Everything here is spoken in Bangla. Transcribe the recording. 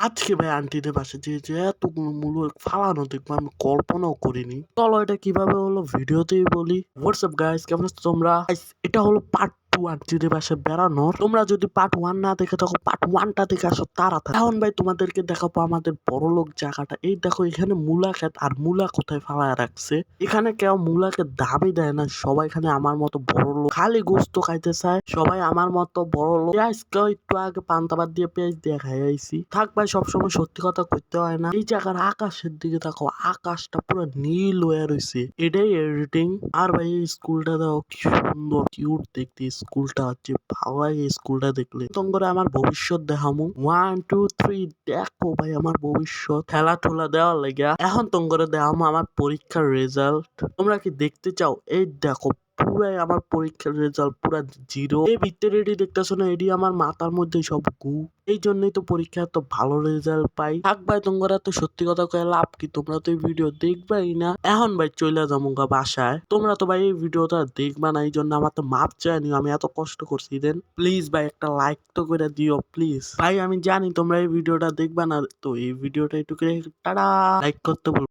আজকে ভাই আন্টিদের বাসায় যে এতগুলো মূলো ফালানো দেখবো আমি কল্পনাও করিনি। চলো এটা কিভাবে হলো ভিডিওতেই বলি। হোয়াটসঅ্যাপ গাইস, কেমন আছো তোমরা? Guys, এটা হলো পার্ট 2 আন্টিদের বাসায় বেড়ানোর। তোমরা যদি পার্ট 1 না দেখে থাকো পার্ট 1 টা দেখে আসো তাড়াতাড়ি। এখন ভাই তোমাদেরকে দেখাবো আমাদের বড়লোক জায়গাটা। এই দেখো এখানে মূলা ক্ষেত, আর মূলা কোথায় ফালায় রাখছে। এখানে কেউ মূলাকে দাবি দেয় না, সবাই এখানে আমার মতো বড়লোক খালি গোস্ত খাইতে চায়। সবাই আমার মতো বড়লোক। আজকে একটু আগে পান্তা ভাত দিয়ে পেঁয়াজ দিয়ে খাই আইছি। থাক ভাই, সবসময় সত্যি কথা কইতে হয় না। এই জায়গার আকাশের দিকে তাকাও, আকাশটা পুরো নীল হয়ে রয়েছে। এটাই এডিটিং। আর ভাই এই স্কুলটা দাও কি সুন্দর কিউট দেখতে। স্কুলটা হচ্ছে ভাবাই, এই স্কুলটা দেখলে তোমরা আমার ভবিষ্যৎ দেখামু। 1 2 3 দেখো ভাই আমার ভবিষ্যৎ খেলাধুলা দেওয়ার লেগা। এখন তোমরা দেখামু আমার পরীক্ষার রেজাল্ট। তোমরা কি দেখতে চাও? এই দেখো পুরাই আমার পরীক্ষার রেজাল্ট পুরা জিরো। এই ভিতরে এটি দেখতেছো না, এটি আমার মাথার মধ্যে সব গু। এই জন্যই তো পরীক্ষা এত ভালো রেজাল্ট পাই। থাক ভাই তোমরা তো সত্যি কথা কয়ে লাভ কি, তোমরা তো এই ভিডিও দেখবাই না। এখন ভাই চলে যাবো গা বাসায়। তোমরা তো ভাই এই ভিডিওটা দেখবা না, এই জন্য আমার তো মাপ চাই নিও, আমি এত কষ্ট করছি। দেন প্লিজ ভাই একটা লাইক তো করে দিও প্লিজ ভাই। আমি জানি তোমরা এই ভিডিওটা দেখবা না, তো এই ভিডিওটা একটু করে টাটা লাইক করতে বলবো।